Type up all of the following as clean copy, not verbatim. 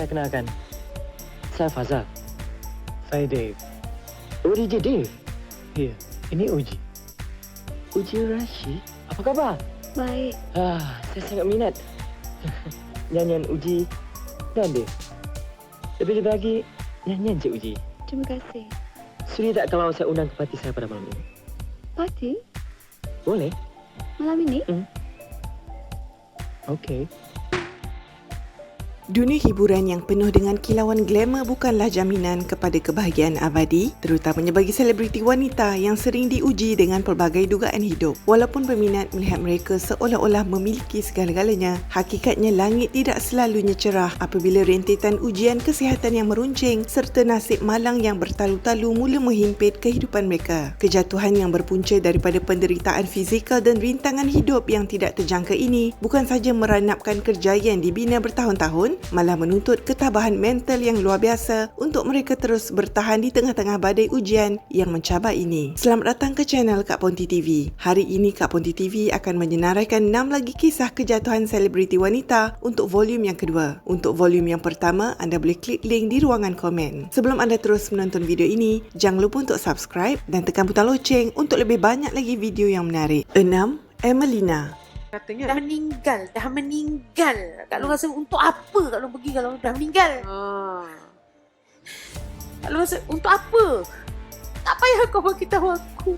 saya kenalkan. Saya Fazal. Saya Dave. Oh, DJ Dave? Ya, ini Uji. Uji Rashid? Apa khabar? Baik. Saya sangat minat nyanyian Uji dan Dave. Lebih-lebih lagi, nyanyian Cik Uji. Terima kasih. Sudi tak kalau saya undang ke parti saya pada malam ini? Parti? Boleh? Malam ini? Okey. Dunia hiburan yang penuh dengan kilauan glamour bukanlah jaminan kepada kebahagiaan abadi, terutamanya bagi selebriti wanita yang sering diuji dengan pelbagai dugaan hidup. Walaupun peminat melihat mereka seolah-olah memiliki segala-galanya, hakikatnya langit tidak selalunya cerah apabila rentetan ujian kesihatan yang meruncing serta nasib malang yang bertalu-talu mula menghimpit kehidupan mereka. Kejatuhan yang berpunca daripada penderitaan fizikal dan rintangan hidup yang tidak terjangka ini bukan sahaja meranapkan kerjaya yang dibina bertahun-tahun, malah menuntut ketabahan mental yang luar biasa untuk mereka terus bertahan di tengah-tengah badai ujian yang mencabar ini. Selamat datang ke channel Kak Ponti TV. Hari ini Kak Ponti TV akan menyenaraikan 6 lagi kisah kejatuhan selebriti wanita untuk volume yang kedua. Untuk volume yang pertama, anda boleh klik link di ruangan komen. Sebelum anda terus menonton video ini, jangan lupa untuk subscribe dan tekan butang loceng untuk lebih banyak lagi video yang menarik. 6. Emelina. Katanya dah meninggal. Kak Long rasa untuk apa Kak Long pergi kalau dah meninggal? Kak Long rasa untuk apa? Tak payah kau bagi tahu aku.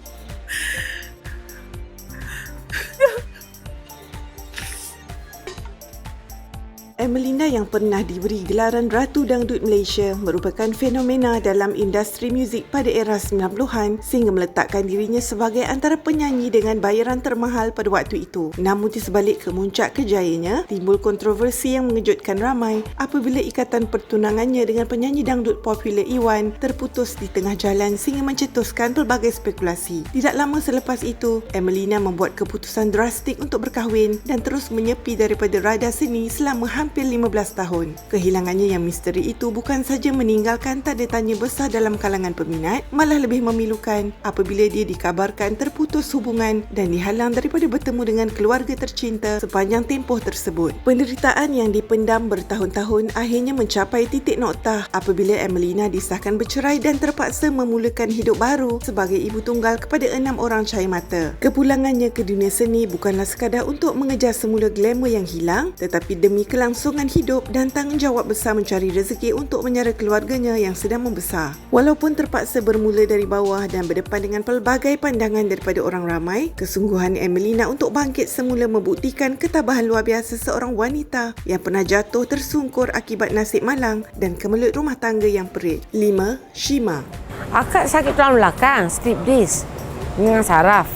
Emelina yang pernah diberi gelaran Ratu Dangdut Malaysia merupakan fenomena dalam industri muzik pada era 90-an sehingga meletakkan dirinya sebagai antara penyanyi dengan bayaran termahal pada waktu itu. Namun di sebalik kemuncak kejayaannya, timbul kontroversi yang mengejutkan ramai apabila ikatan pertunangannya dengan penyanyi dangdut popular Iwan terputus di tengah jalan sehingga mencetuskan pelbagai spekulasi. Tidak lama selepas itu, Emelina membuat keputusan drastik untuk berkahwin dan terus menyepi daripada radar seni selama hampir 15 tahun. Kehilangannya yang misteri itu bukan saja meninggalkan tanda tanya besar dalam kalangan peminat, malah lebih memilukan apabila dia dikabarkan terputus hubungan dan dihalang daripada bertemu dengan keluarga tercinta sepanjang tempoh tersebut. Penderitaan yang dipendam bertahun-tahun akhirnya mencapai titik noktah apabila Emelina disahkan bercerai dan terpaksa memulakan hidup baru sebagai ibu tunggal kepada 6 orang cahaya mata. Kepulangannya ke dunia seni bukanlah sekadar untuk mengejar semula glamour yang hilang, tetapi demi kelangsungan hidup dan tanggungjawab besar mencari rezeki untuk menyara keluarganya yang sedang membesar. Walaupun terpaksa bermula dari bawah dan berdepan dengan pelbagai pandangan daripada orang ramai, kesungguhan Emelina untuk bangkit semula membuktikan ketabahan luar biasa seorang wanita yang pernah jatuh tersungkur akibat nasib malang dan kemelut rumah tangga yang perit. 5. Shima. Akak sakit tulang belakang, slip disc dengan saraf.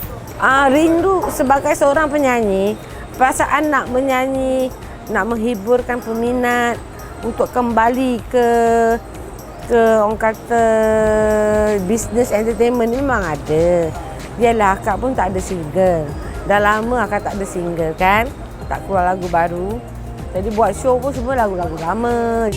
Rindu sebagai seorang penyanyi, perasaan nak menyanyi, nak menghiburkan peminat untuk kembali ke orang kata bisnes entertainment ni memang ada. Biarlah akak pun tak ada single. Dah lama akak tak ada single kan, tak keluar lagu baru. Jadi buat show pun semua lagu-lagu lama.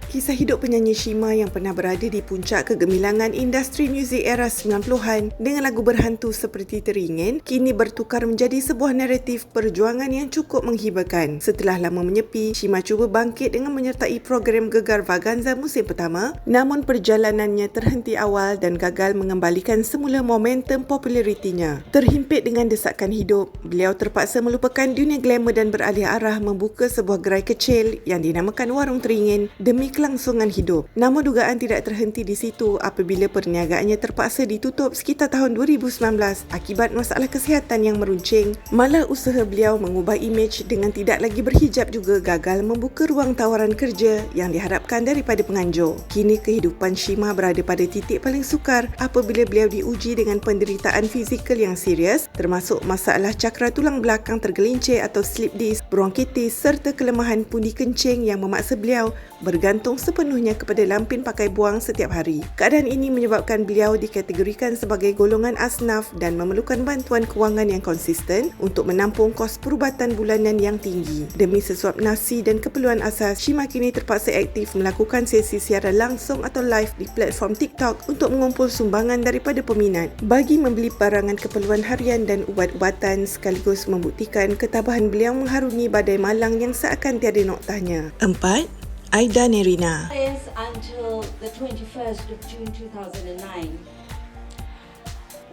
Kisah hidup penyanyi Shima yang pernah berada di puncak kegemilangan industri muzik era 90-an dengan lagu berhantu seperti Teringin kini bertukar menjadi sebuah naratif perjuangan yang cukup menghiburkan. Setelah lama menyepi, Shima cuba bangkit dengan menyertai program Gegar Vaganza musim pertama, namun perjalanannya terhenti awal dan gagal mengembalikan semula momentum popularitinya. Terhimpit dengan desakan hidup, beliau terpaksa melupakan dunia glamour dan beralih arah membuka sebuah gerai kecil yang dinamakan Warung Teringin demi kelangsungan hidup. Namun dugaan tidak terhenti di situ apabila perniagaannya terpaksa ditutup sekitar tahun 2019 akibat masalah kesihatan yang meruncing. Malah usaha beliau mengubah imej dengan tidak lagi berhijab juga gagal membuka ruang tawaran kerja yang diharapkan daripada penganjur. Kini kehidupan Shima berada pada titik paling sukar apabila beliau diuji dengan penderitaan fizikal yang serius termasuk masalah cakra tulang belakang tergelincir atau slip disc, bronkitis serta kelemahan pundi kencing yang memaksa beliau bergantung bergantung sepenuhnya kepada lampin pakai buang setiap hari. Keadaan ini menyebabkan beliau dikategorikan sebagai golongan asnaf dan memerlukan bantuan kewangan yang konsisten untuk menampung kos perubatan bulanan yang tinggi. Demi sesuap nafsi dan keperluan asas, Shima kini terpaksa aktif melakukan sesi siaran langsung atau live di platform TikTok untuk mengumpul sumbangan daripada peminat bagi membeli barangan keperluan harian dan ubat-ubatan, sekaligus membuktikan ketabahan beliau mengharungi badai malang yang seakan tiada noktahnya. 4. Aida Nerina. Until the 21st of June 2009,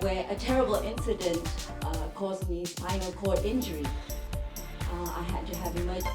where a terrible incident caused me spinal cord injury. I had to have emergency.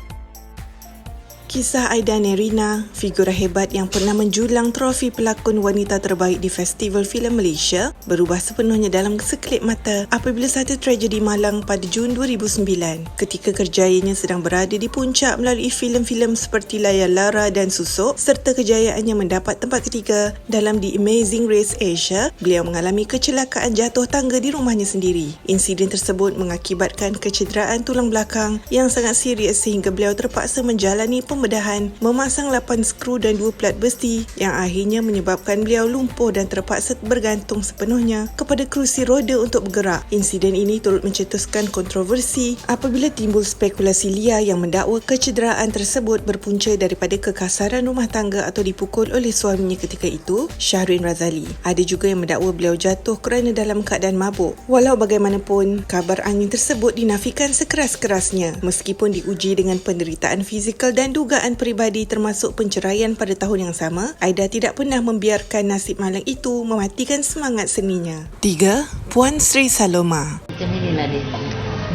Kisah Aida Nerina, figura hebat yang pernah menjulang trofi pelakon wanita terbaik di Festival Filem Malaysia, berubah sepenuhnya dalam sekelip mata apabila satu tragedi malang pada Jun 2009 ketika kerjayanya sedang berada di puncak melalui filem-filem seperti Layar Lara dan Susuk serta kejayaannya mendapat tempat ketiga dalam The Amazing Race Asia. Beliau mengalami kecelakaan jatuh tangga di rumahnya sendiri. Insiden tersebut mengakibatkan kecederaan tulang belakang yang sangat serius sehingga beliau terpaksa menjalani pembedahan, memasang 8 skru dan 2 plat besi yang akhirnya menyebabkan beliau lumpuh dan terpaksa bergantung sepenuhnya kepada kerusi roda untuk bergerak. Insiden ini turut mencetuskan kontroversi apabila timbul spekulasi liar yang mendakwa kecederaan tersebut berpunca daripada kekasaran rumah tangga atau dipukul oleh suaminya ketika itu, Shahrin Razali. Ada juga yang mendakwa beliau jatuh kerana dalam keadaan mabuk. Walau bagaimanapun, kabar angin tersebut dinafikan sekeras-kerasnya meskipun diuji dengan penderitaan fizikal dan dugaan peribadi termasuk penceraian pada tahun yang sama. Aida tidak pernah membiarkan nasib malang itu mematikan semangat seninya. 3. Puan Sri Saloma. Macam inilah dia.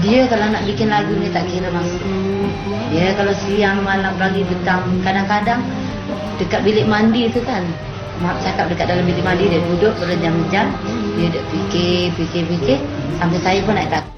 Dia kalau nak bikin lagu ni tak kira masa. Dia kalau siang, malam, pagi, petang, kadang-kadang dekat bilik mandi tu kan. Maaf cakap dekat dalam bilik mandi dia duduk berjam-jam. Dia duduk fikir sampai saya pun nak takut.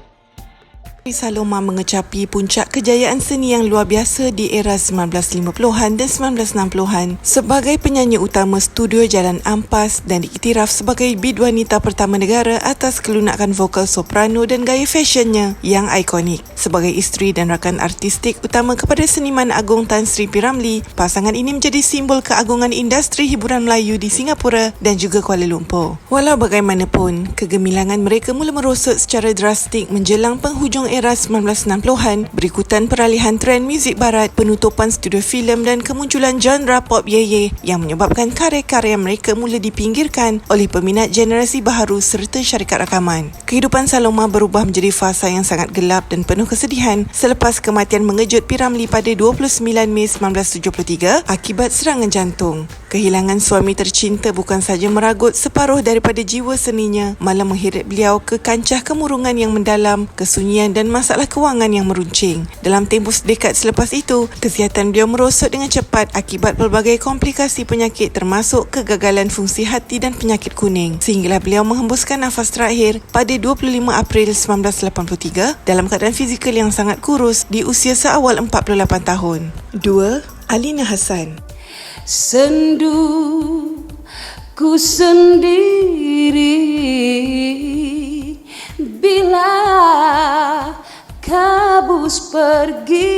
Saloma mengecapi puncak kejayaan seni yang luar biasa di era 1950-an dan 1960-an sebagai penyanyi utama studio Jalan Ampas dan diiktiraf sebagai bid wanita pertama negara atas kelunakan vokal soprano dan gaya fashionnya yang ikonik. Sebagai isteri dan rakan artistik utama kepada seniman agung Tan Sri P. Ramlee, pasangan ini menjadi simbol keagungan industri hiburan Melayu di Singapura dan juga Kuala Lumpur. Walau bagaimanapun, kegemilangan mereka mula merosot secara drastik menjelang penghujung era 1960-an berikutan peralihan trend muzik barat, penutupan studio filem dan kemunculan genre pop yeye yang menyebabkan karya-karya mereka mula dipinggirkan oleh peminat generasi baharu serta syarikat rakaman. Kehidupan Saloma berubah menjadi fasa yang sangat gelap dan penuh kesedihan selepas kematian mengejut P. Ramlee pada 29 Mei 1973 akibat serangan jantung. Kehilangan suami tercinta bukan saja meragut separuh daripada jiwa seninya, malah mengheret beliau ke kancah kemurungan yang mendalam, kesunyian dan masalah kewangan yang meruncing. Dalam tempoh dekad selepas itu, kesihatan beliau merosot dengan cepat akibat pelbagai komplikasi penyakit termasuk kegagalan fungsi hati dan penyakit kuning, sehinggalah beliau menghembuskan nafas terakhir pada 25 April 1983 dalam keadaan fizikal yang sangat kurus di usia seawal 48 tahun. 2. Alina Hassan. Sendu ku sendiri bila kabus pergi,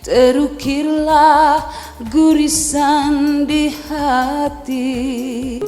terukirlah gurisan di hati.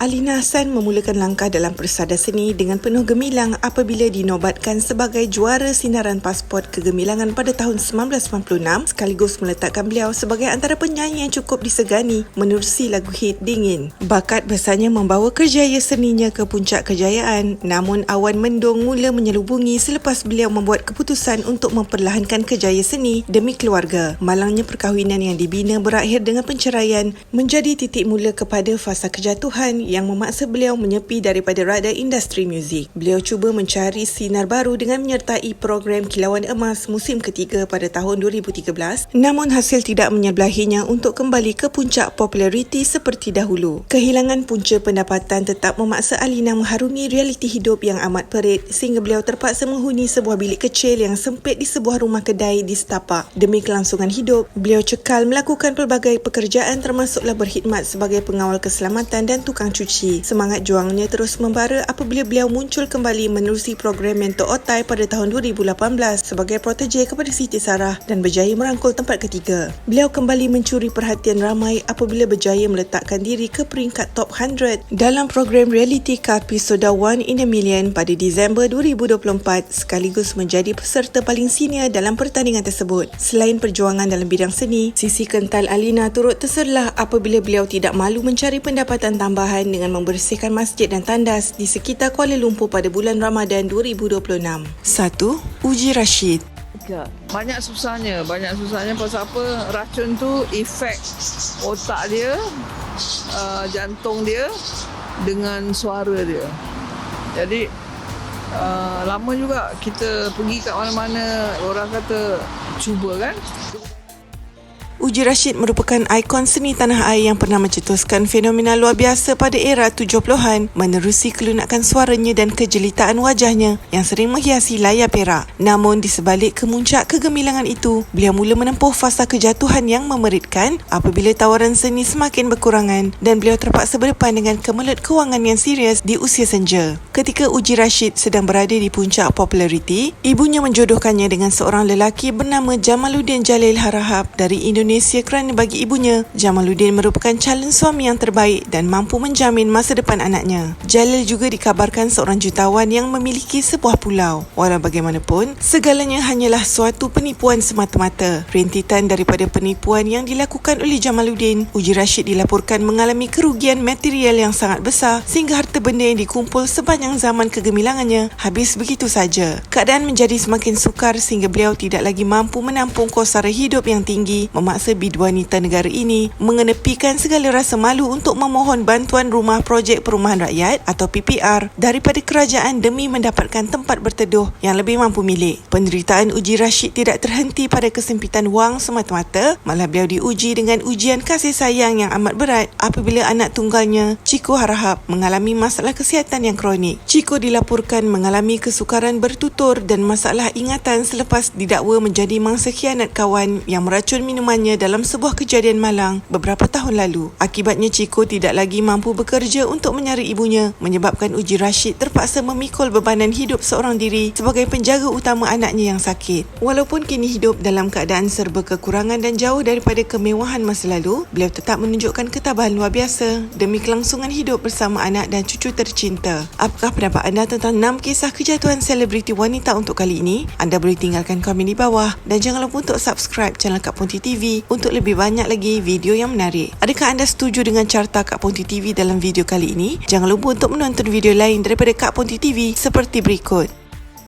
Alina Hassan memulakan langkah dalam persada seni dengan penuh gemilang apabila dinobatkan sebagai juara sinaran pasport kegemilangan pada tahun 1996 sekaligus meletakkan beliau sebagai antara penyanyi yang cukup disegani menerusi lagu hit Dingin. Bakat besarnya membawa kerjaya seninya ke puncak kejayaan, namun awan mendung mula menyelubungi selepas beliau membuat keputusan untuk memperlahankan kejaya seni demi keluarga. Malangnya perkahwinan yang dibina berakhir dengan penceraian menjadi titik mula kepada fasa kejatuhan yang memaksa beliau menyepi daripada radar industri muzik. Beliau cuba mencari sinar baru dengan menyertai program Kilauan Emas musim ketiga pada tahun 2013, namun hasil tidak menyebelahinya untuk kembali ke puncak populariti seperti dahulu. Kehilangan punca pendapatan tetap memaksa Alina mengharungi realiti hidup yang amat perit sehingga beliau terpaksa menghuni sebuah bilik kecil yang sempit di sebuah rumah kedai di setapak. Demi kelangsungan hidup, beliau cekal melakukan pelbagai pekerjaan termasuklah berkhidmat sebagai pengawal keselamatan dan tukang cuci mencuci. Semangat juangnya terus membara apabila beliau muncul kembali menerusi program Mentor Otai pada tahun 2018 sebagai protege kepada Siti Sarah dan berjaya merangkul tempat ketiga. Beliau kembali mencuri perhatian ramai apabila berjaya meletakkan diri ke peringkat top 100 dalam program reality Episode 1 in a Million pada Disember 2024 sekaligus menjadi peserta paling senior dalam pertandingan tersebut. Selain perjuangan dalam bidang seni, Sisi Kental Alina turut terserlah apabila beliau tidak malu mencari pendapatan tambahan dengan membersihkan masjid dan tandas di sekitar Kuala Lumpur pada bulan Ramadan 2026. 1. Uji Rashid. Banyak susahnya pasal apa? Racun tu efek otak dia, jantung dia dengan suara dia. Jadi lama juga kita pergi kat mana-mana, orang kata cuba kan. Uji Rashid merupakan ikon seni tanah air yang pernah mencetuskan fenomena luar biasa pada era 70-an menerusi kelunakan suaranya dan kejelitaan wajahnya yang sering menghiasi layar perak. Namun di sebalik kemuncak kegemilangan itu, beliau mula menempuh fasa kejatuhan yang memeritkan apabila tawaran seni semakin berkurangan dan beliau terpaksa berdepan dengan kemelut kewangan yang serius di usia senja. Ketika Uji Rashid sedang berada di puncak populariti, ibunya menjodohkannya dengan seorang lelaki bernama Jamaluddin Jalil Harahap dari Indonesia kerana bagi ibunya, Jamaluddin merupakan calon suami yang terbaik dan mampu menjamin masa depan anaknya. Jalil juga dikabarkan seorang jutawan yang memiliki sebuah pulau. Walau bagaimanapun, segalanya hanyalah suatu penipuan semata-mata. Rentetan daripada penipuan yang dilakukan oleh Jamaluddin, Uji Rashid dilaporkan mengalami kerugian material yang sangat besar sehingga harta benda yang dikumpul sepanjang zaman kegemilangannya habis begitu saja. Keadaan menjadi semakin sukar sehingga beliau tidak lagi mampu menampung kos sara hidup yang tinggi, memaksa bidu wanita negara ini mengenepikan segala rasa malu untuk memohon bantuan rumah projek perumahan rakyat atau PPR daripada kerajaan demi mendapatkan tempat berteduh yang lebih mampu milik. Penderitaan Uji Rashid tidak terhenti pada kesempitan wang semata-mata, malah beliau diuji dengan ujian kasih sayang yang amat berat apabila anak tunggalnya, Ciko Harahap, mengalami masalah kesihatan yang kronik. Ciko dilaporkan mengalami kesukaran bertutur dan masalah ingatan selepas didakwa menjadi mangsa khianat kawan yang meracun minumannya dalam sebuah kejadian malang beberapa tahun lalu. Akibatnya Ciko tidak lagi mampu bekerja untuk mencari ibunya, menyebabkan Uji Rashid terpaksa memikul bebanan hidup seorang diri sebagai penjaga utama anaknya yang sakit. Walaupun kini hidup dalam keadaan serba kekurangan dan jauh daripada kemewahan masa lalu, beliau tetap menunjukkan ketabahan luar biasa demi kelangsungan hidup bersama anak dan cucu tercinta. Apakah pendapat anda tentang 6 kisah kejatuhan selebriti wanita untuk kali ini? Anda boleh tinggalkan komen di bawah dan jangan lupa untuk subscribe channel Kak Ponti TV untuk lebih banyak lagi video yang menarik. Adakah anda setuju dengan carta Kak Ponti TV dalam video kali ini? Jangan lupa untuk menonton video lain daripada Kak Ponti TV seperti berikut.